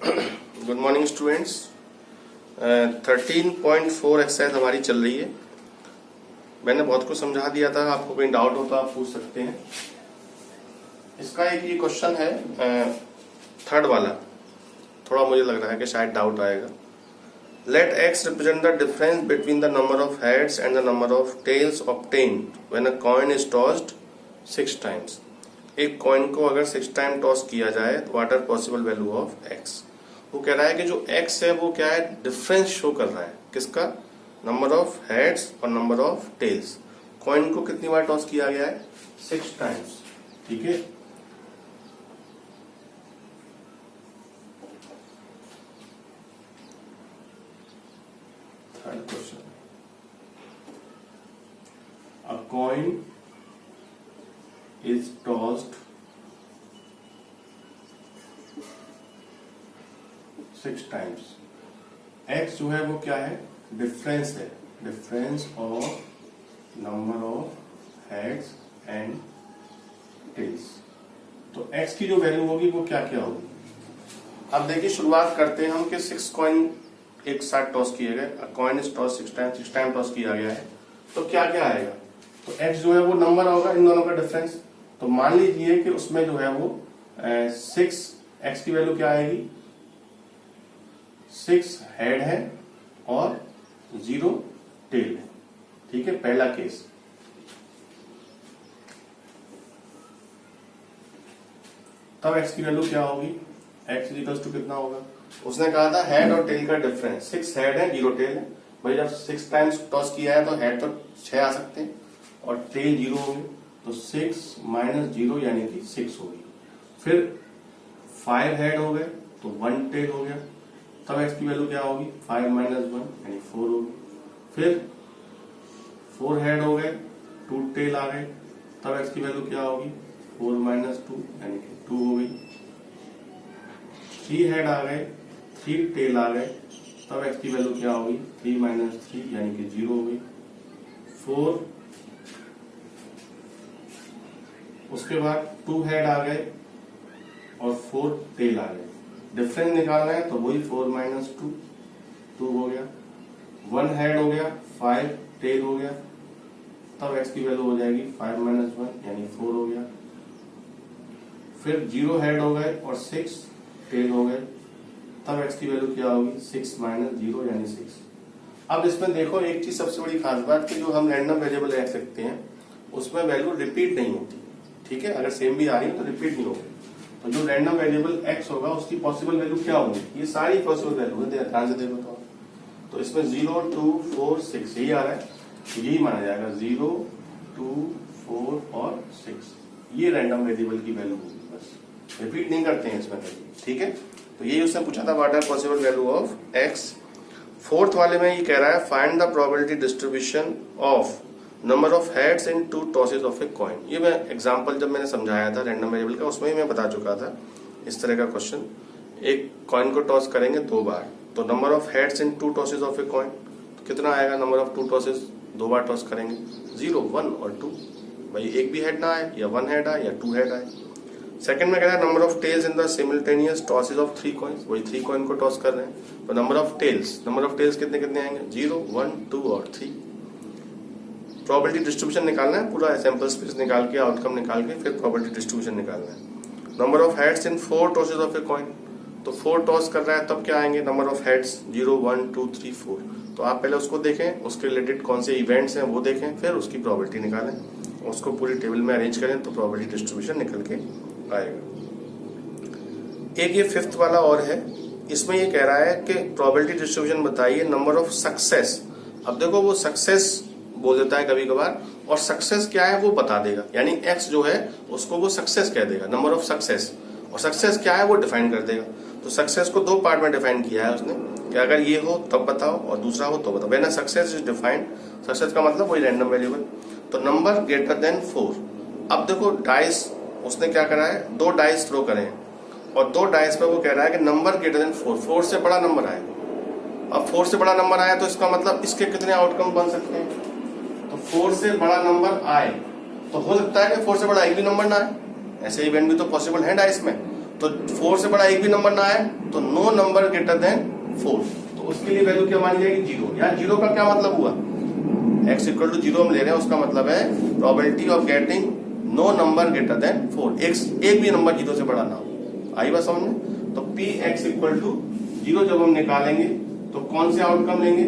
Good morning students. 13.4 exercise हमारी चल रही है। मैंने बहुत कुछ समझा दिया था, आपको कोई डाउट हो तो आप पूछ सकते हैं। इसका एक ये क्वेश्चन है, थर्ड वाला, थोड़ा मुझे लग रहा है कि शायद डाउट आएगा। Let X represent the difference between the number of heads and the number of tails obtained when a coin is tossed 6 times. एक कॉइन को अगर 6 टाइम टॉस किया जाए तो what are possible value of X. वो कह रहा है कि जो x है वो क्या है, डिफरेंस शो कर रहा है किसका, नंबर ऑफ हेड्स और नंबर ऑफ टेल्स। कॉइन को कितनी बार टॉस किया गया है, 6 टाइम्स। ठीक है, third question, a coin is tossed 6 times. x जो है वो क्या है, डिफरेंस है, difference of number of heads and tails. तो x की जो वैल्यू होगी वो क्या क्या होगी। अब देखिए, शुरुआत करते हैं हम कि 6 कॉइन एक साथ टॉस किए गए। Coin is toss 6 time toss किया गया है, तो क्या क्या आएगा। तो x जो है वो नंबर होगा इन दोनों का डिफरेंस। तो मान लीजिए कि उसमें जो है वो 6, x की वैल्यू क्या आएगी, 6 हेड है और 0 टेल है। ठीक है, पहला केस। तब x की वैल्यू क्या होगी, x इक्वल्स टू कितना होगा। उसने कहा था हेड और टेल का डिफरेंस, 6 हेड है 0 टेल है। भाई जब 6 टाइम्स टॉस किया है तो हेड तो 6 आ सकते हैं और टेल 0 होंगे, तो 6 माइनस 0 यानी कि 6 होगी। फिर 5 हेड हो गए तो 1 टेल हो गया, तब x की वैल्यू क्या होगी, 5 माइनस 1 यानी 4 होगी। फिर 4 हेड हो गए 2 टेल आ गए, तब x की वैल्यू क्या होगी, 4 माइनस 2 यानी कि 2 हो गई। 3 हेड आ गए 3 टेल आ गए, तब x की वैल्यू क्या होगी, 3 माइनस 3 यानी कि 0 हो गई। 4, उसके बाद 2 हेड आ गए और 4 टेल आ गए। डिफरेंस निकालना है तो वही 4 माइनस 2 हो गया। 1 हेड हो गया 5 टेल हो गया, तब x की वैल्यू हो जाएगी 5 माइनस 1 यानी 4 हो गया। फिर 0 हेड हो गए और 6 टेल हो गए, तब x की वैल्यू क्या होगी, 6 माइनस 0 यानी 6। अब इसमें देखो एक चीज सबसे बड़ी खास बात कि जो हम रैंडम वेरिएबल रख सकते हैं उसमें वैल्यू रिपीट नहीं होती। ठीक है, अगर सेम भी आ रही है तो रिपीट नहीं होगी। तो जो रैंडम वेरिएबल x होगा उसकी पॉसिबल वैल्यू क्या होगी, ये सारी पॉसिबल वैल्यू है, ध्यान से देखो। तो इसमें 0, 2, 4, 6 यही आ रहा है, यही माना जाएगा 0, 2, 4 और 6। ये रैंडम वेरिएबल की वैल्यू होगी, बस रिपीट नहीं करते हैं इसमें कभी। ठीक है, तो यही उसने पूछा था, what are possible value of x। Fourth वाले में ये कह रहा है find the probability distribution of number of heads in 2 tosses of a coin. ये मैं एग्जांपल जब मैंने समझाया था रैंडम वेरिएबल का उसमें ही मैं बता चुका था। इस तरह का क्वेश्चन, एक कॉइन को टॉस करेंगे 2 बार, तो number of heads in 2 tosses of a coin तो कितना आएगा, number of 2 tosses 2 bar toss करेंगे 0, 1 और 2। भाई एक भी हेड ना आए, या 1 हेड आए या 2 हेड आए। सेकंड में कह रहा है number of tails in the simultaneous tosses of 3 coins. वही 3 कॉइन को टॉस कर रहे हैं, तो नंबर ऑफ टेल्स कितने कितने आएंगे, 0, 1, 2 और 3। प्रोबेबिलिटी डिस्ट्रीब्यूशन निकालना है, पूरा सैंपल स्पेस निकाल के आउटकम निकाल के फिर प्रोबेबिलिटी डिस्ट्रीब्यूशन निकालना है। Number of heads in 4 tosses of a coin, तो 4 टॉस कर रहा है तब क्या आएंगे, नंबर ऑफ हेड्स 0, 1, 2, 3, 4। तो आप पहले उसको देखें, उसके रिलेटेड कौन से इवेंट्स हैं वो देखें, फिर उसकी प्रोबेबिलिटी निकालें, उसको पूरी टेबल में अरेंज करें तो प्रोबेबिलिटी डिस्ट्रीब्यूशन निकल के आएगा। एक ये 5th वाला और है, इसमें ये कह रहा है कि प्रोबेबिलिटी डिस्ट्रीब्यूशन बताइए नंबर ऑफ सक्सेस। अब देखो वो सक्सेस बोल देता है कभी कभार, और सक्सेस क्या है वो बता देगा, यानी x जो है उसको वो सक्सेस कह देगा, नंबर ऑफ सक्सेस, और सक्सेस क्या है वो डिफाइन कर देगा। तो सक्सेस को 2 पार्ट में डिफाइन किया है उसने कि अगर ये हो तब बताओ और दूसरा हो तो बताओ। When success is defined, success का मतलब वही रैंडम वेरिएबल। तो नंबर ग्रेटर देन 4। अब देखो डाइस उसने क्या करा है, 2 डाइस थ्रो करे और 2 डाइस पे वो कह रहा है कि नंबर ग्रेटर देन 4, 4 से बड़ा नंबर आए। अब 4 से बड़ा नंबर आया तो इसका मतलब इसके कितने आउटकम बन सकते हैं, तो 4 से बड़ा नंबर आए तो हो सकता है कि 4 से बड़ा एक भी नंबर ना आए, ऐसे इवेंट भी तो पॉसिबल है डाइस में। तो 4 से बड़ा एक भी नंबर ना आए तो नो नंबर ग्रेटर देन 4, तो उसके लिए वैल्यू क्या मानी जाएगी 0। यार 0 का क्या मतलब हुआ, x इक्वल टू 0 हम ले रहे हैं, उसका मतलब है probability of getting no number greater than 4, एक भी नंबर 0 से बड़ा ना हो। आई बात समझ में। तो पी एक्स इक्वल टू 0 जब हम निकालेंगे तो कौन से आउटकम लेंगे,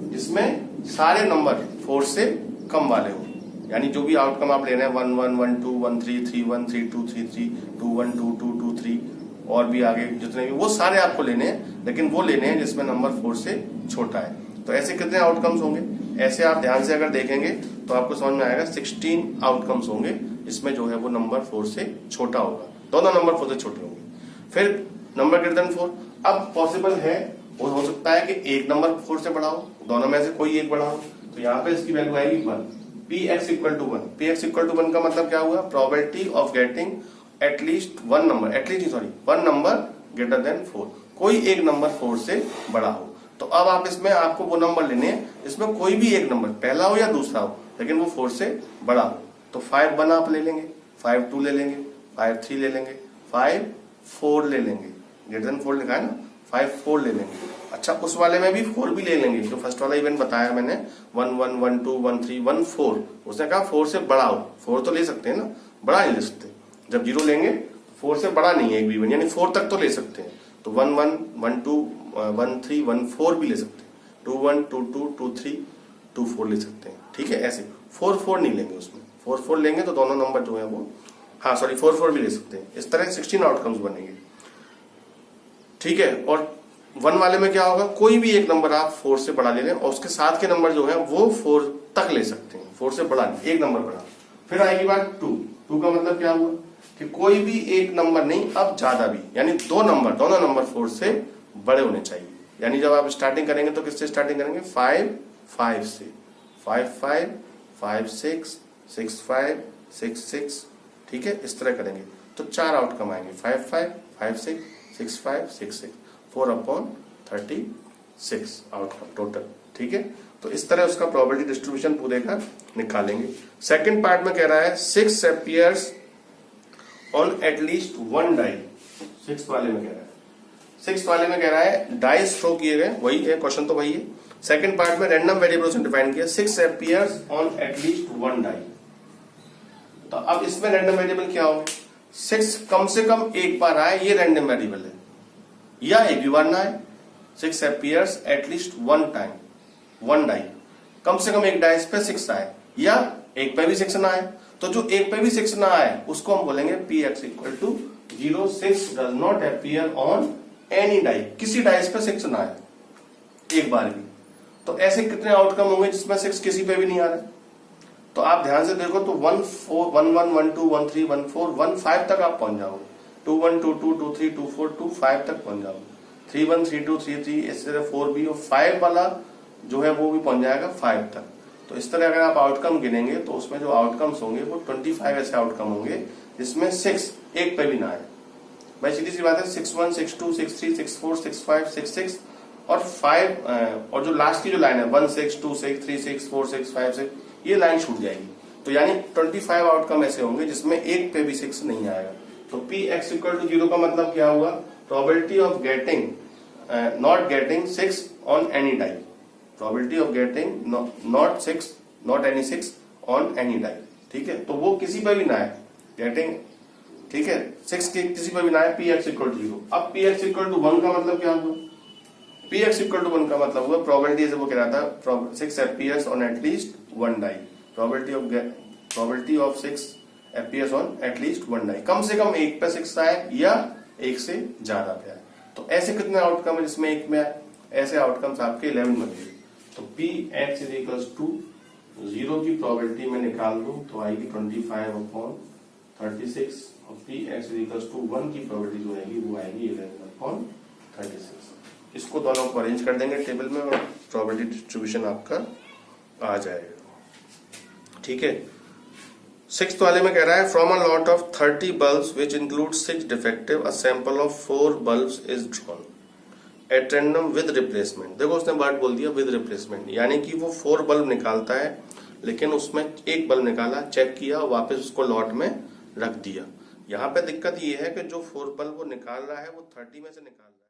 जिसमें सारे नंबर 4 से कम वाले हो, यानी जो भी आउटकम आप ले रहे हैं 1 1 1 2 1 3 3 1 3 2 3 3 2 1 2 2 2 3 और भी आगे जितने भी, वो सारे आपको लेने हैं, लेकिन वो लेने हैं जिसमें नंबर 4 से छोटा है। तो ऐसे कितने आउटकम्स होंगे, ऐसे आप ध्यान से अगर देखेंगे तो आपको समझ में आएगा 16 आउटकम्स होंगे, इसमें जो है वो नंबर 4 से छोटा होगा, दोनों नंबर 4 से छोटे होंगे। फिर नंबर ग्रेटर देन 4, अब पॉसिबल है, वो हो सकता है कि एक नंबर 4 से बड़ा हो, दोनों में से कोई एक बड़ा हो, तो यहाँ पे इसकी वैल्यू आएगी 1। P X equal to 1, P X equal to 1 का मतलब क्या हुआ, probability of getting at least one number, at least sorry one number greater than 4, कोई एक नंबर 4 से बड़ा हो। तो अब आप इसमें आपको वो नंबर लेने हैं इसमें कोई भी एक नंबर, पहला हो या दूसरा हो, लेकिन वो 4 से बड़ा हो। तो 5 1 आप ले लेंगे, 5 2 ले लेंगे, 5 3 ले लेंगे, 5 4 ले लेंगे, ग्रेटर देन 4 लिखा है ना, 5 4 ले लेंगे। अच्छा उस वाले में भी 4 भी ले लेंगे, जो फर्स्ट वाला इवेंट बताया मैंने 1 1 1 2 1 3 1 4, उसने कहा 4 से बड़ा हो, 4 तो ले सकते हैं ना, बड़ा नहीं ले सकते। जब 0 लेंगे 4 से बड़ा नहीं है एक भी इवेंट, यानी 4 तक तो ले सकते हैं। तो 1 1 1 2 1 3 1 4 भी ले सकते हैं, 2 1 2 2 2 3 2 4 ले सकते हैं, ठीक है। ऐसे 4 4 नहीं लेंगे, उसमें 4 4 लेंगे तो दोनों नंबर जो है वो, हाँ सॉरी 4 4 भी ले सकते हैं। इस तरह 16 आउटकम्स बनेंगे, ठीक है। और 1 वाले में क्या होगा, कोई भी एक नंबर आप 4 से बड़ा ले लें और उसके साथ के नंबर जो है वो 4 तक ले सकते हैं, 4 से बड़ा नहीं, एक नंबर बड़ा। फिर आएगी बात 2 का मतलब क्या हुआ कि कोई भी एक नंबर नहीं, अब ज्यादा भी, यानी दोनों नंबर 4 से बड़े होने चाहिए। यानी जब आप स्टार्टिंग करेंगे तो किससे स्टार्टिंग करेंगे, 5 5 से, 5 5 5 6 6 5 6 6, ठीक है। इस तरह करेंगे तो 4 आउटकम आएंगे, 5 5 5 6 6 5 6 6, 4/36 आउटकम टोटल, ठीक है। तो इस तरह उसका प्रोबेबिलिटी डिस्ट्रीब्यूशन पूरे का निकालेंगे। सेकंड पार्ट में कह रहा है 6 अपीयर्स ऑन एटलीस्ट 1 डाई, 6 वाले में कह रहा है, 6 वाले में कह रहा है डाइस थ्रो किए गए, वही है क्वेश्चन तो वही है। सेकंड पार्ट में रैंडम वेरिएबल से डिफाइन किया, 6 अपीयर्स ऑन एटलीस्ट 1 डाई। तो अब इसमें रैंडम वेरिएबल क्या होगा, 6 कम से कम एक बार आए, ये रैंडम वेरिएबल है, या एक भी बार ना आए। 6 अपीयर्स एटलीस्ट 1 टाइम 1 डाई, कम से कम एक डाइस पे 6 आए, या एक पे भी 6 ना आए। तो जो एक पे भी 6 ना आए उसको हम बोलेंगे P X equal to 0, 6 does not appear on any die, किसी डाइस पे 6 ना आए एक बार भी। तो ऐसे कितने आउटकम होंगे जिसमें 6 किसी पे भी नहीं आ रहा। तो आप ध्यान से देखो तो 1 4 1 1 1 2 1 3 1 4 1 5 तक आप पहुंच जाओगे, 2 1 2 2 2 3 2 4 2 5 तक पहुंच जाओगे, 3 1 3 2 3 3, इस तरह 4 भी, और 5 वाला जो है वो भी पहुंच जाएगा 5 तक। तो इस तरह अगर आप आउटकम गिनेंगे तो उसमें जो आउटकम्स होंगे वो 25 ऐसे आउटकम होंगे जिसमें 6 एक पे भी ना आए। भाई सीधी सी बात है, 6 1 6 2 6 3 6 4 6 5 6 6 और 5, और जो लास्ट की जो लाइन है 1 6 2 6 3 6 4 6 5 6, ये लाइन छूट जाएगी। तो यानी 25 आउटकम ऐसे होंगे जिसमें एक पे भी 6 नहीं आएगा। तो पी एक्स इक्वल टू 0 का मतलब क्या हुआ, probability of getting not getting 6 on any die, probability of getting not any 6 on any die, ठीक है। तो वो किसी पे भी ना आए गेटिंग, ठीक है, 6 के किसी पे भी ना आए, पी एक्स इक्वल टू 0। अब पी एक्स इक्वल टू 1 का मतलब क्या हुआ, पी एक्स इक्वल टू 1 का मतलब हुआ प्रोबेबिलिटी, जैसे वो कह रहा था 6 appears on at least 1 die, probability of 6 appears on at least 1 die, कम से कम एक पे 6 आए या एक से ज्यादा पे आए। तो ऐसे कितने आउटकम है जिसमें एक में आए, ऐसे आउटकम्स आपके 11 बन गए। तो P X is equals to 0 की प्रोबेबिलिटी में निकाल दूं तो आएगी 25/36, और P X is equals to 1 की प्रोबेबिलिटी जो आएगी वो आएगी 11/36। इसको दोनों को अरेंज कर देंगे टेबल में और प्रोबेबिलिटी डिस्ट्रीब्यूशन आपका आ जाएगा, ठीक है। 6th वाले में कह रहा है from a lot of 30 bulbs which include 6 defective, a sample of 4 bulbs is drawn at random with replacement. देखो उसने वर्ड बोल दिया विद रिप्लेसमेंट, यानी कि वो 4 बल्ब निकालता है लेकिन उसमें एक बल्ब निकाला, चेक किया, वापस उसको लॉट में रख दिया। यहाँ पे दिक्कत ये है कि जो 4 पल वो निकाल रहा है वो 30 में से निकाल रहा है।